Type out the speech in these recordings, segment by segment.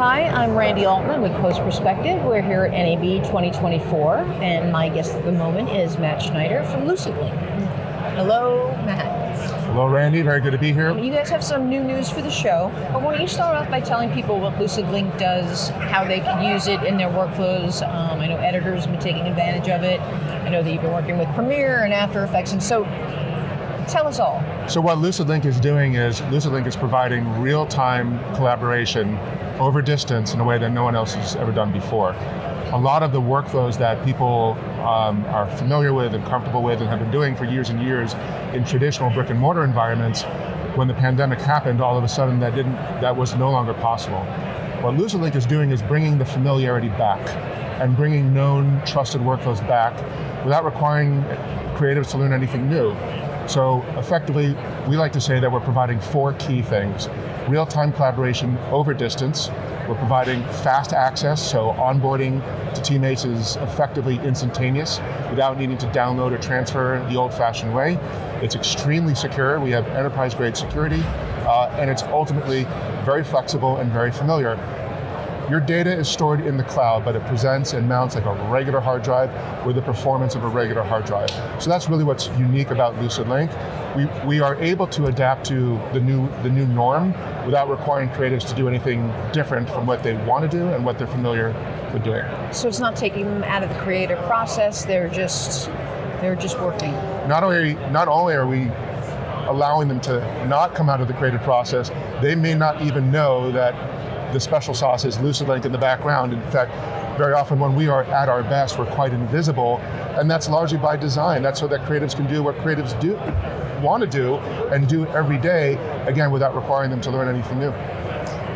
Hi, I'm Randy Altman with Post Perspective. We're here at NAB 2024, and my guest at the moment is Matt Schneider from LucidLink. Hello, Matt. Hello, Randy. Very good to be here. You guys have some new news for the show, but why don't you start off by telling people what LucidLink does, how they can use it in their workflows. I know editors have been taking advantage of it. I know that you've been working with Premiere and After Effects, and so tell us all. So what LucidLink is doing is, LucidLink is providing real-time collaboration over distance in a way that no one else has ever done before. A lot of the workflows that people are familiar with and comfortable with and have been doing for years and years in traditional brick and mortar environments, when the pandemic happened, all of a sudden that was no longer possible. What LucidLink is doing is bringing the familiarity back and bringing known, trusted workflows back without requiring creatives to learn anything new. So effectively, we like to say that we're providing four key things. Real-time collaboration over distance. We're providing fast access, so onboarding to teammates is effectively instantaneous without needing to download or transfer the old-fashioned way. It's extremely secure. We have enterprise-grade security, and it's ultimately very flexible and very familiar. Your data is stored in the cloud, but it presents and mounts like a regular hard drive with the performance of a regular hard drive. So that's really what's unique about LucidLink. We are able to adapt to the new norm without requiring creatives to do anything different from what they want to do and what they're familiar with doing. So it's not taking them out of the creative process, they're just working. Not only are we allowing them to not come out of the creative process, they may not even know that the special sauce is LucidLink in the background. In fact, very often when we are at our best, we're quite invisible, and that's largely by design. That's so that creatives can do what creatives want to do and do every day, again, without requiring them to learn anything new.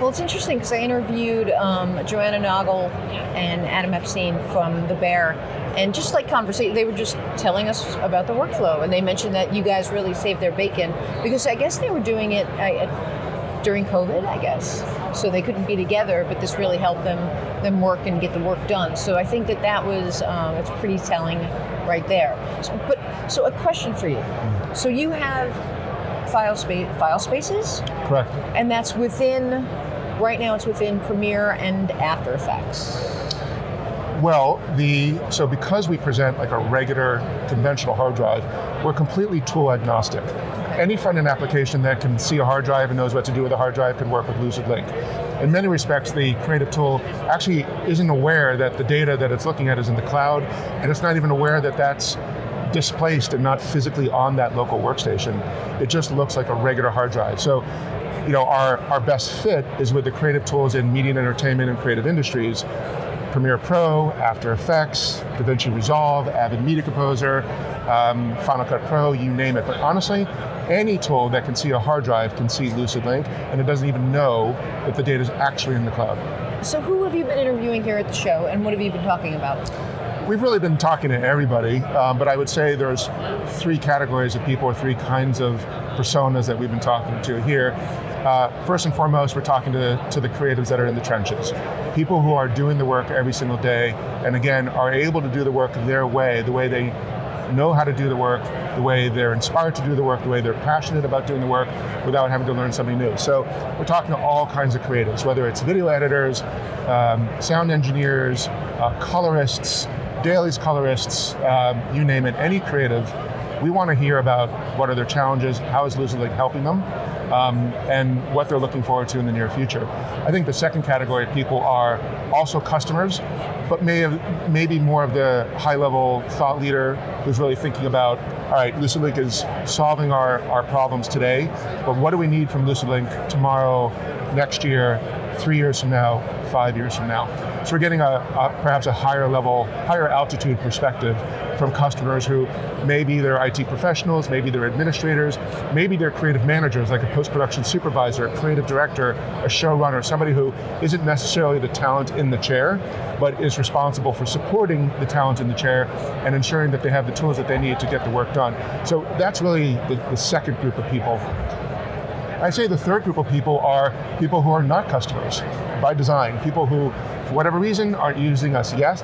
Well, it's interesting because I interviewed Joanna Nagel and Adam Epstein from The Bear, and just like conversation, they were just telling us about the workflow, and they mentioned that you guys really saved their bacon because I guess they were doing it during COVID, I guess. So they couldn't be together, but this really helped them work and get the work done. So I think that was it's pretty telling right there. So a question for you. So you have file spaces? Correct. And that's right now it's within Premiere and After Effects. Well, so because we present like a regular conventional hard drive, we're completely tool agnostic. Any front-end application that can see a hard drive and knows what to do with a hard drive can work with LucidLink. In many respects, the creative tool actually isn't aware that the data that it's looking at is in the cloud, and it's not even aware that that's displaced and not physically on that local workstation. It just looks like a regular hard drive. So, our best fit is with the creative tools in media and entertainment and creative industries. Premiere Pro, After Effects, DaVinci Resolve, Avid Media Composer, Final Cut Pro, you name it. But honestly, any tool that can see a hard drive can see LucidLink, and it doesn't even know that the data is actually in the cloud. So who have you been interviewing here at the show, and what have you been talking about? We've really been talking to everybody, but I would say there's three categories of people, or three kinds of personas that we've been talking to here. First and foremost, we're talking to the creatives that are in the trenches. People who are doing the work every single day, and again, are able to do the work their way, the way they know how to do the work, the way they're inspired to do the work, the way they're passionate about doing the work without having to learn something new. So we're talking to all kinds of creatives, whether it's video editors, sound engineers, colorists, dailies colorists, you name it, any creative. We want to hear about what are their challenges, how is LucidLink helping them, and what they're looking forward to in the near future. I think the second category of people are also customers, but maybe more of the high-level thought leader who's really thinking about, all right, LucidLink is solving our problems today, but what do we need from LucidLink tomorrow, next year, 3 years from now, 5 years from now? So we're getting perhaps a higher level, higher altitude perspective from customers who maybe they're IT professionals, maybe they're administrators, maybe they're creative managers like a post-production supervisor, a creative director, a showrunner, somebody who isn't necessarily the talent in the chair, but is responsible for supporting the talent in the chair and ensuring that they have the tools that they need to get the work done. So that's really the second group of people. I'd say the third group of people are people who are not customers by design, people who, for whatever reason, aren't using us yet.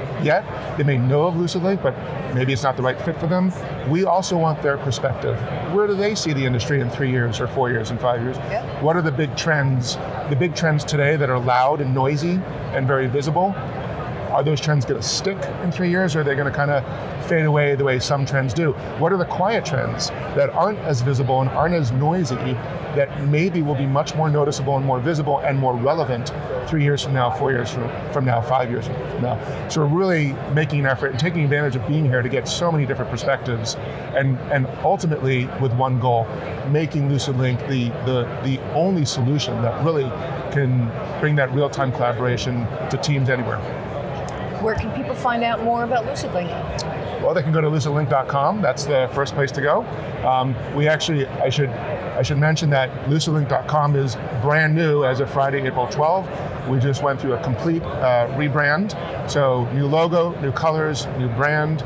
They may know of LucidLink, but maybe it's not the right fit for them. We also want their perspective. Where do they see the industry in 3 years or 4 years and 5 years? Yep. What are the big trends? The big trends today that are loud and noisy and very visible, are those trends going to stick in 3 years, or are they going to kind of fade away the way some trends do? What are the quiet trends that aren't as visible and aren't as noisy that maybe will be much more noticeable and more visible and more relevant 3 years from now, 4 years from now, 5 years from now? So we're really making an effort and taking advantage of being here to get so many different perspectives, and ultimately with one goal, making LucidLink the only solution that really can bring that real-time collaboration to teams anywhere. Where can people find out more about LucidLink? Well, they can go to lucidlink.com. That's the first place to go. I should mention that lucidlink.com is brand new as of Friday, April 12th. We just went through a complete rebrand. So new logo, new colors, new brand,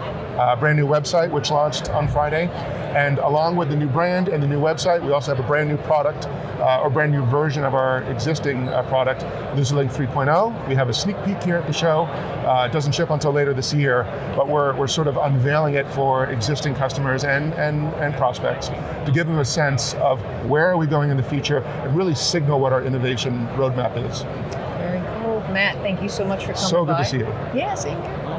brand new website, which launched on Friday. And along with the new brand and the new website, we also have a brand new product, or brand new version of our existing product, LucidLink 3.0. We have a sneak peek here at the show. It doesn't ship until later this year, but we're sort of unveiling it for existing customers and prospects to give them a sense of where are we going in the future and really signal what our innovation roadmap is. Very cool. Matt, thank you so much for coming by. So good to see you. Yeah, same here.